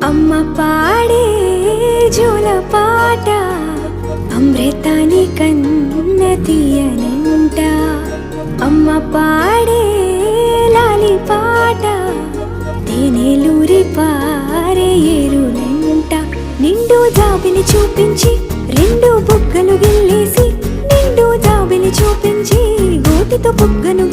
అమ్మ పాడే జోల పాట అమృతాని కన్న తీయనంట. అమ్మ పాడే లాలి పాట తేనెలూరి పారే ఏరులంట. నిండు జాబిని చూపించి రెండు బుగ్గలు గిల్లేసి, నిండు జాబిని చూపించి గోటితో బుగ్గను